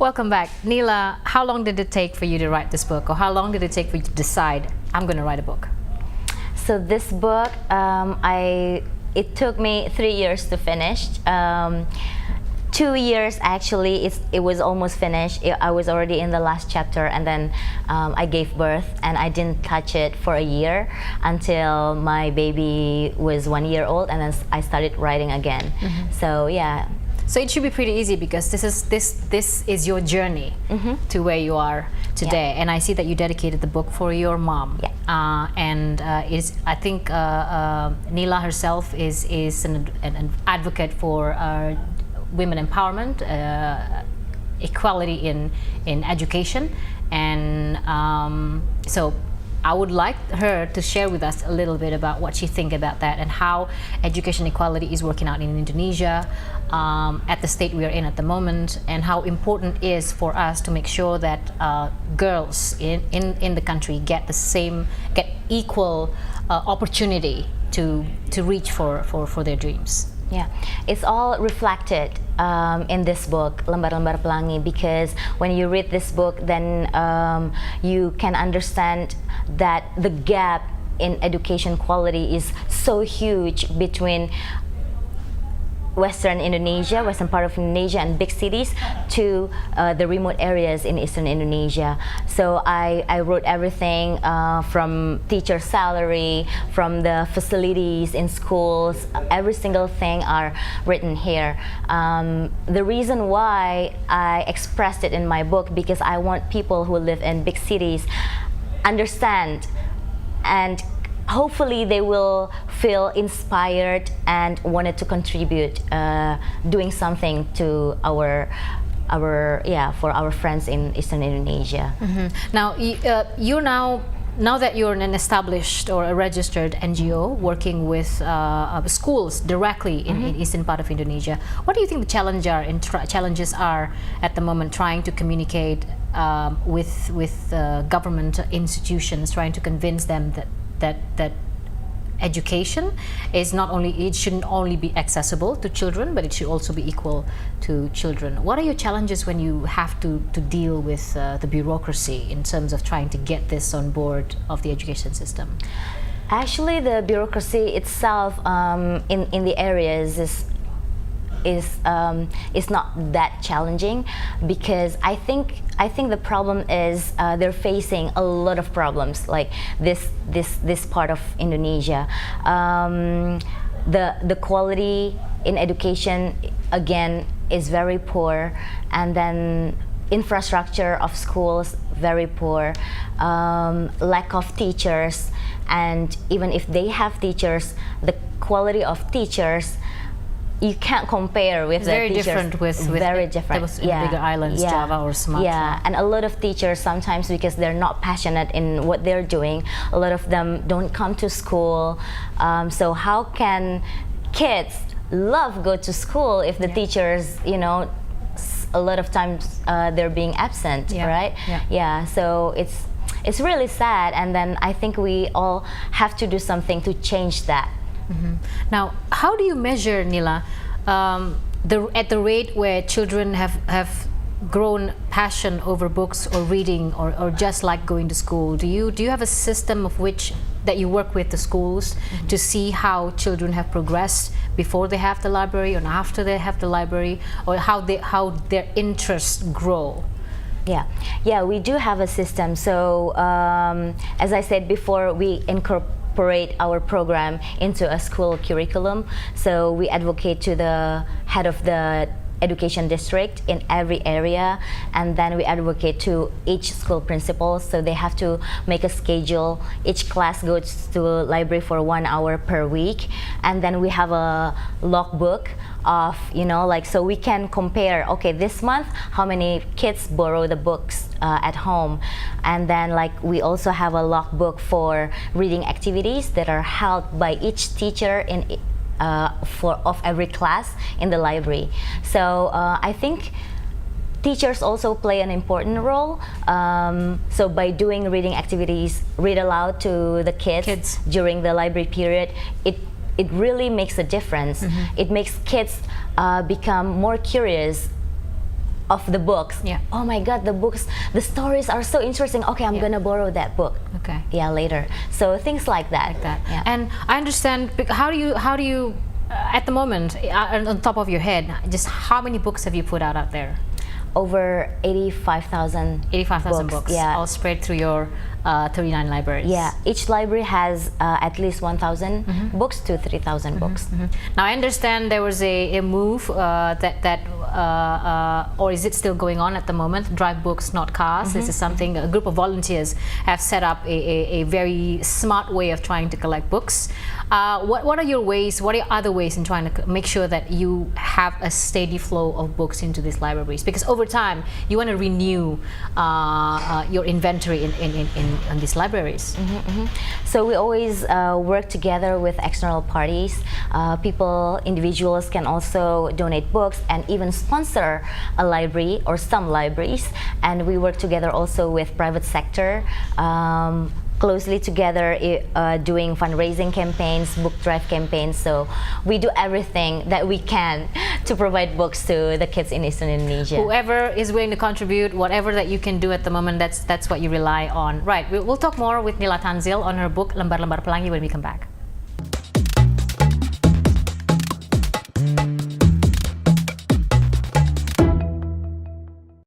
Welcome back. Nila, how long did it take for you to write this book, or how long did it take for you to decide, I'm going to write a book? So this book, it took me 3 years to finish. 2 years actually, it was almost finished. I was already in the last chapter, and then I gave birth, and I didn't touch it for a year until my baby was 1 year old, and then I started writing again. So yeah. So it should be pretty easy, because this is your journey to where you are today, and I see that you dedicated the book for your mom. I think Nila herself is an advocate for women empowerment, equality in education, and so I would like her to share with us a little bit about what she thinks about that, and how education equality is working out in Indonesia at the state we are in at the moment, and how important it is for us to make sure that girls in the country get equal opportunity to reach for their dreams. Yeah, it's all reflected in this book, Lembar-Lembar Pelangi, because when you read this book, then you can understand that the gap in education quality is so huge between Western part of Indonesia, and big cities, to the remote areas in Eastern Indonesia. So I wrote everything from teacher salary, from the facilities in schools. Every single thing are written here. The reason why I expressed it in my book, because I want people who live in big cities understand, and hopefully they will feel inspired and wanted to contribute, doing something to for our friends in Eastern Indonesia. Now, you're now that you're an established or a registered NGO working with schools directly in eastern part of Indonesia, what do you think the challenges are at the moment, trying to communicate with government institutions, trying to convince them that education is it shouldn't only be accessible to children, but it should also be equal to children? What are your challenges when you have to deal with the bureaucracy in terms of trying to get this on board of the education system? Actually, the bureaucracy itself in the areas is not that challenging, because I think the problem is they're facing a lot of problems, like this part of Indonesia. The quality in education again is very poor, and then infrastructure of schools very poor, lack of teachers, and even if they have teachers, the quality of teachers you can't compare with the teachers. Very different in bigger islands, Java or Sumatra. Yeah, and a lot of teachers sometimes, because they're not passionate in what they're doing, a lot of them don't come to school. So how can kids go to school if the teachers, a lot of times they're being absent, right? Yeah. So it's really sad, and then I think we all have to do something to change that. Now, how do you measure, Nila, at the rate where children have grown passion over books or reading, or just like going to school? Do you have a system that you work with the schools to see how children have progressed before they have the library and after they have the library, or how their interests grow? Yeah, we do have a system. So as I said before, we incorporate our program into a school curriculum. So we advocate to the head of the education district in every area, and then we advocate to each school principal, so they have to make a schedule. Each class goes to library for 1 hour per week, and then we have a logbook of, so we can compare, okay, this month how many kids borrow the books at home. And then we also have a logbook for reading activities that are held by each teacher of every class in the library. So I think teachers also play an important role. So by doing reading activities, read aloud to the kids during the library period, it really makes a difference. It makes kids become more curious of the books. Yeah. Oh my God, the books, the stories are so interesting. Okay, I'm gonna borrow that book. Okay. Yeah, later. So things like that. Yeah. And I understand. How do you at the moment, on top of your head, just how many books have you put out there? Over 85,000. 85,000 books. Yeah. All spread through your 39 libraries. Yeah, each library has at least 1,000 books to 3,000 books. Now I understand there was a move or is it still going on at the moment? Drive books, not cars. This is something a group of volunteers have set up a very smart way of trying to collect books. What are your ways? What are other ways in trying to make sure that you have a steady flow of books into these libraries? Because over time you want to renew your inventory in these libraries. So we always work together with external parties. Individuals can also donate books and even sponsor a library or some libraries. And we work together also with private sector, closely together doing fundraising campaigns, book drive campaigns. So we do everything that we can to provide books to the kids in Eastern Indonesia. Whoever is willing to contribute, whatever that you can do at the moment, that's what you rely on. Right, we'll talk more with Nila Tanzil on her book Lembar-Lembar Pelangi when we come back.